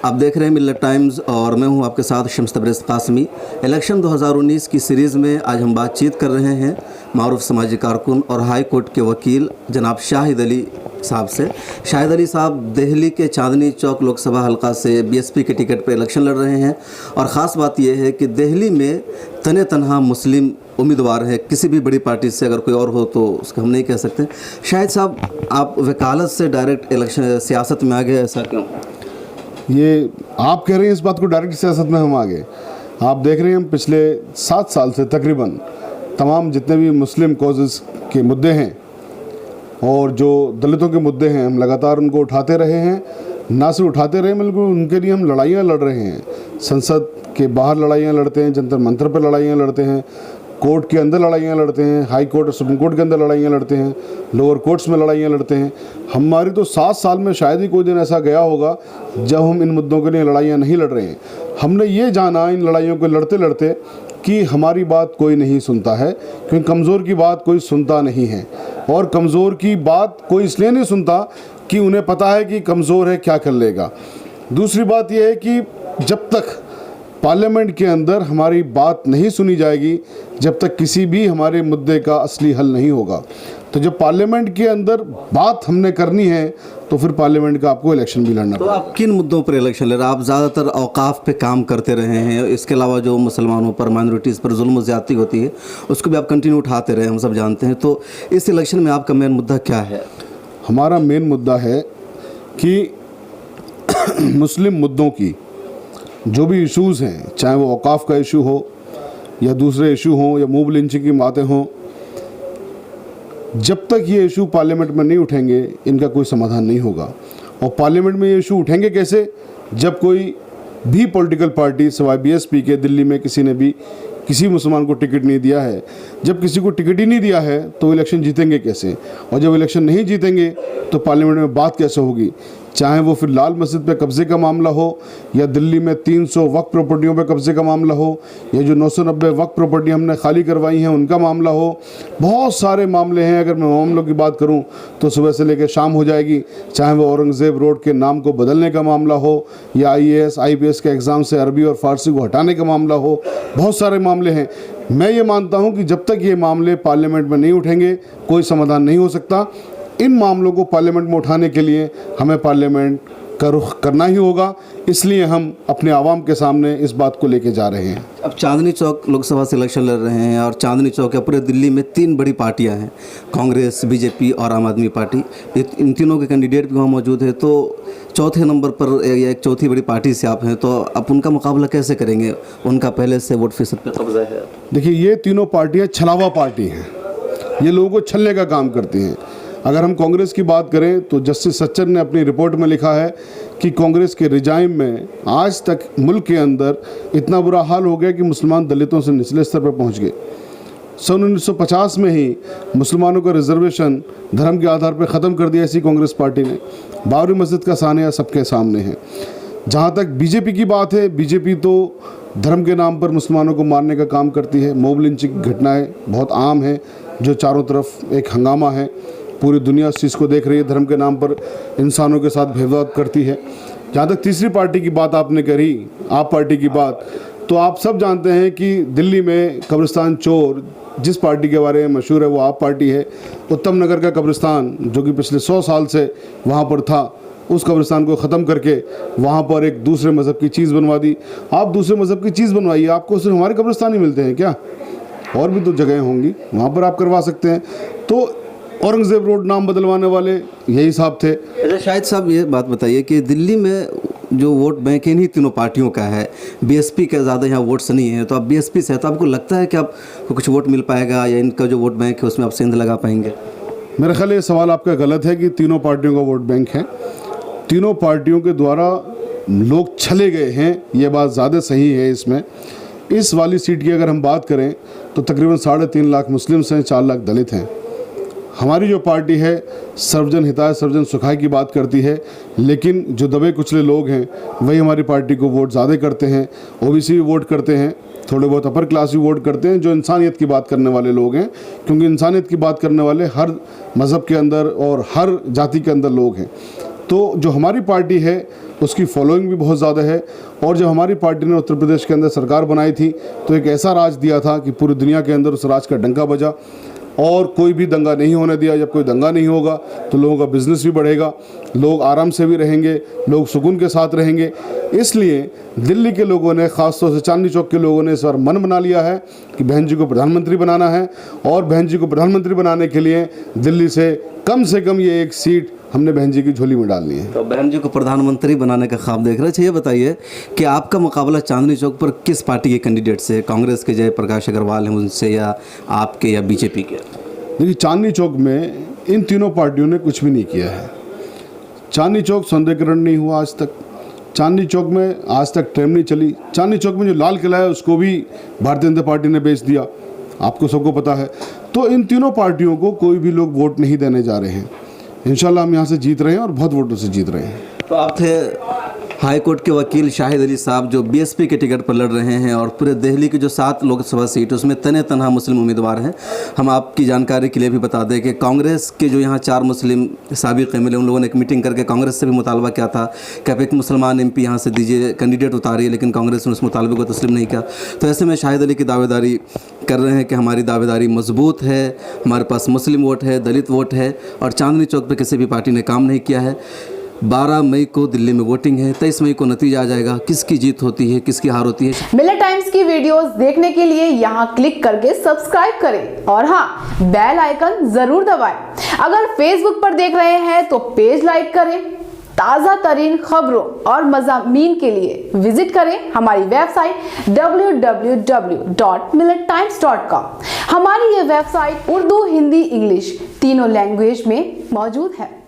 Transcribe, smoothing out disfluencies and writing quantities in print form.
आप देख रहे हैं मिल्लत टाइम्स और मैं हूं आपके साथ शम्स तबरेज़ कासमी। इलेक्शन 2019 की सीरीज़ में आज हम बातचीत कर रहे हैं मारूफ समाजी कारकुन और हाई कोर्ट के वकील जनाब शाहिद अली साहब से। शाहिद अली साहब दिल्ली के चांदनी चौक लोकसभा हलका से बीएसपी के टिकट पर इलेक्शन लड़ रहे हैं और ख़ास बात यह है कि दिल्ली में तने तनहा मुस्लिम उम्मीदवार है। किसी भी बड़ी पार्टी से अगर कोई और हो तो उसका हम नहीं कह सकते। शाहिद साहब, आप वकालत से डायरेक्ट इलेक्शन सियासत में आ गए, ऐसा क्यों? ये आप कह रहे हैं इस बात को डायरेक्ट सियासत में हम आ गए। आप देख रहे हैं हम पिछले 7 साल से तकरीबन तमाम जितने भी मुस्लिम कॉजेज़ के मुद्दे हैं और जो दलितों के मुद्दे हैं, हम लगातार उनको उठाते रहे हैं। ना सिर्फ उठाते रहे बल्कि उनके लिए हम लड़ाइयाँ लड़ रहे हैं। संसद के बाहर लड़ाइयाँ लड़ते हैं, जंतर मंतर पर लड़ाइयाँ लड़ते हैं, कोर्ट के अंदर लड़ाइयाँ लड़ते हैं, हाई कोर्ट और सुप्रीम कोर्ट के अंदर लड़ाइयाँ लड़ते हैं, लोअर कोर्ट्स में लड़ाइयाँ लड़ते हैं। हमारी तो 7 साल में शायद ही कोई दिन ऐसा गया होगा जब हम इन मुद्दों के लिए लड़ाइयाँ नहीं लड़ रहे हैं। हमने ये जाना इन लड़ाइयों को लड़ते लड़ते कि हमारी बात कोई नहीं सुनता है, क्योंकि कमज़ोर की बात कोई सुनता नहीं है। और कमज़ोर की बात कोई इसलिए नहीं सुनता कि उन्हें पता है कि कमज़ोर है क्या कर लेगा। दूसरी बात यह है कि जब तक पार्लियामेंट के अंदर हमारी बात नहीं सुनी जाएगी, जब तक किसी भी हमारे मुद्दे का असली हल नहीं होगा। तो जब पार्लियामेंट के अंदर बात हमने करनी है तो फिर पार्लियामेंट का आपको इलेक्शन भी लड़ना। तो आप किन मुद्दों पर इलेक्शन लड़ रहे हैं? आप ज़्यादातर औकाफ पे काम करते रहे हैं, इसके अलावा जो मुसलमानों पर, माइनॉरिटीज़ पर जुल्म ज़्यादती होती है उसको भी आप कंटिन्यू उठाते रहे, हम सब जानते हैं। तो इस इलेक्शन में आपका मेन मुद्दा क्या है? हमारा मेन मुद्दा है कि मुस्लिम मुद्दों की जो भी इश्यूज़ हैं, चाहे वो औकाफ का इशू हो या दूसरे इशू हों या मूव लिंचिंग की बातें हों, जब तक ये इशू पार्लियामेंट में नहीं उठेंगे इनका कोई समाधान नहीं होगा। और पार्लियामेंट में ये इशू उठेंगे कैसे? जब कोई भी पॉलिटिकल पार्टी सिवाय बीएसपी के दिल्ली में किसी ने भी किसी मुसलमान को टिकट नहीं दिया है। जब किसी को टिकट ही नहीं दिया है तो इलेक्शन जीतेंगे कैसे? और जब इलेक्शन नहीं जीतेंगे तो पार्लियामेंट में बात कैसे होगी? चाहे वो फिर लाल मस्जिद पे कब्ज़े का मामला हो या दिल्ली में 300 वक्फ प्रॉपर्टियों पे कब्ज़े का मामला हो या जो 990 वक्फ प्रॉपर्टी हमने खाली करवाई हैं उनका मामला हो। बहुत सारे मामले हैं। अगर मैं मामलों की बात करूं तो सुबह से लेकर शाम हो जाएगी। चाहे वो औरंगज़ेब रोड के नाम को बदलने का मामला हो या IAS IPS के एग्ज़ाम से अरबी और फ़ारसी को हटाने का मामला हो, बहुत सारे मामले हैं। मैं ये मानता हूँ कि जब तक ये मामले पार्लियामेंट में नहीं उठेंगे कोई समाधान नहीं हो सकता। इन मामलों को पार्लियामेंट में उठाने के लिए हमें पार्लियामेंट का रुख करना ही होगा। इसलिए हम अपने आवाम के सामने इस बात को लेके जा रहे हैं। अब चांदनी चौक लोकसभा से इलेक्शन लड़ रहे हैं और चांदनी चौक या पूरे दिल्ली में 3 बड़ी पार्टियां हैं, कांग्रेस, बीजेपी और आम आदमी पार्टी। इन तीनों के कैंडिडेट भी वहाँ मौजूद है। तो चौथे नंबर पर या एक चौथी बड़ी पार्टी से आप हैं, तो आप उनका मुकाबला कैसे करेंगे? उनका पहले से वोट फीसद पर कब्जा है। देखिए, ये तीनों पार्टियाँ छलावा पार्टी हैं। ये लोगों को छलने का काम करती हैं। अगर हम कांग्रेस की बात करें तो जस्टिस सच्चर ने अपनी रिपोर्ट में लिखा है कि कांग्रेस के रिजाइम में आज तक मुल्क के अंदर इतना बुरा हाल हो गया कि मुसलमान दलितों से निचले स्तर पर पहुंच गए। सन 1950 में ही मुसलमानों का रिजर्वेशन धर्म के आधार पर ख़त्म कर दिया इसी कांग्रेस पार्टी ने। बाबरी मस्जिद का सानिया सबके सामने है। जहाँ तक बीजेपी की बात है, बीजेपी तो धर्म के नाम पर मुसलमानों को मारने का काम करती है। मॉब लिंचिंग की घटनाएँ बहुत आम हैं, जो चारों तरफ एक हंगामा है। पूरी दुनिया इस चीज़ को देख रही है। धर्म के नाम पर इंसानों के साथ भेदभाव करती है। जहाँ तक तीसरी पार्टी की बात आपने करी, आप पार्टी की बात, तो आप सब जानते हैं कि दिल्ली में कब्रिस्तान चोर जिस पार्टी के बारे में मशहूर है वो आप पार्टी है। उत्तम नगर का कब्रिस्तान जो कि पिछले 100 साल से वहाँ पर था, उस कब्रिस्तान को ख़त्म करके वहाँ पर एक दूसरे मज़हब की चीज़ बनवा दी। आप दूसरे मज़हब की चीज़ बनवाइए, आपको सिर्फ हमारे कब्रिस्तान ही मिलते हैं क्या? और भी तो जगहें होंगी, वहाँ पर आप करवा सकते हैं। तो औरंगज़ेब रोड नाम बदलवाने वाले यही साहब थे। अच्छा शाहिद साहब, ये बात बताइए कि दिल्ली में जो वोट बैंक इन्हीं तीनों पार्टियों का है, बीएसपी का ज़्यादा यहाँ वोट्स नहीं है, तो आप बीएसपी से है तो आपको लगता है कि आपको कुछ वोट मिल पाएगा या इनका जो वोट बैंक है उसमें आप सेंध लगा पाएंगे? मेरा ख्याल ये सवाल आपका गलत है कि तीनों पार्टियों का वोट बैंक है। तीनों पार्टियों के द्वारा लोग छले गए हैं, ये बात ज़्यादा सही है। इसमें इस वाली सीट की अगर हम बात करें तो तकरीबन 3.5 लाख मुस्लिम्स हैं, 4 लाख दलित हैं। हमारी जो पार्टी है सर्वजन हिताय सर्वजन सुखाय की बात करती है, लेकिन जो दबे कुचले लोग हैं वही हमारी पार्टी को वोट ज़्यादा करते हैं। ओबीसी भी वोट करते हैं, थोड़े बहुत अपर क्लास भी वोट करते हैं, जो इंसानियत की बात करने वाले लोग हैं, क्योंकि इंसानियत की बात करने वाले हर मज़हब के अंदर और हर जाति के अंदर लोग हैं। तो जो हमारी पार्टी है उसकी फॉलोइंग भी बहुत ज़्यादा है। और जब हमारी पार्टी ने उत्तर प्रदेश के अंदर सरकार बनाई थी तो एक ऐसा राज दिया था कि पूरी दुनिया के अंदर उस राज का डंका बजा और कोई भी दंगा नहीं होने दिया। जब कोई दंगा नहीं होगा तो लोगों का बिजनेस भी बढ़ेगा, लोग आराम से भी रहेंगे, लोग सुकून के साथ रहेंगे। इसलिए दिल्ली के लोगों ने, ख़ासतौर से चांदनी चौक के लोगों ने इस बार मन बना लिया है कि बहन जी को प्रधानमंत्री बनाना है। और बहन जी को प्रधानमंत्री बनाने के लिए दिल्ली से कम ये एक सीट हमने बहन जी की झोली में डालनी है। तो बहन जी को प्रधानमंत्री बनाने का ख्वाब देख रहे थे। ये बताइए कि आपका मुकाबला चांदनी चौक पर किस पार्टी के कैंडिडेट से? कांग्रेस के जयप्रकाश अग्रवाल हैं उनसे, या आपके, या बीजेपी के? देखिए, चांदनी चौक में इन तीनों पार्टियों ने कुछ भी नहीं किया है। चांदनी चौक सौंदर्यीकरण नहीं हुआ आज तक, चांदनी चौक में आज तक ट्रेन नहीं चली, चांदनी चौक में जो लाल किला है उसको भी भारतीय जनता पार्टी ने बेच दिया, आपको सबको पता है। तो इन तीनों पार्टियों को कोई भी लोग वोट नहीं देने जा रहे हैं। इंशाल्लाह हम यहाँ से जीत रहे हैं और बहुत वोटों से जीत रहे हैं। तो आप थे हाई कोर्ट के वकील शाहिद अली साहब जो बीएसपी के टिकट पर लड़ रहे हैं और पूरे दिल्ली की जो 7 लोकसभा सीट उसमें तने तनहा मुस्लिम उम्मीदवार हैं। हम आपकी जानकारी के लिए भी बता दें कि कांग्रेस के जो यहाँ 4 मुस्लिम साबिक एमएलए, उन लोगों ने एक मीटिंग करके कांग्रेस से भी मुतालबा किया था कि आप एक मुसलमान एमपी यहाँ से दीजिए, कैंडिडेट उतारिए, लेकिन कांग्रेस ने उस मुतालबे को तस्लीम नहीं किया। तो ऐसे में शाहिद अली की दावेदारी कर रहे हैं कि हमारी दावेदारी मजबूत है, हमारे पास मुस्लिम वोट है, दलित वोट है और चांदनी चौक पर किसी भी पार्टी ने काम नहीं किया है। 12 मई को दिल्ली में वोटिंग है, 23 मई को नतीजा आ जाएगा, किसकी जीत होती है, किसकी हार होती है। मिलत टाइम्स की वीडियोस देखने के लिए यहाँ क्लिक करके सब्सक्राइब करें और हाँ, बेल आइकन जरूर दबाएं। अगर फेसबुक पर देख रहे हैं तो पेज लाइक करें। ताज़ा तरीन खबरों और मज़ामीन के लिए विजिट करें हमारी वेबसाइट www.millettimes.com। हमारी ये वेबसाइट उर्दू, हिंदी, इंग्लिश तीनों लैंग्वेज में मौजूद है।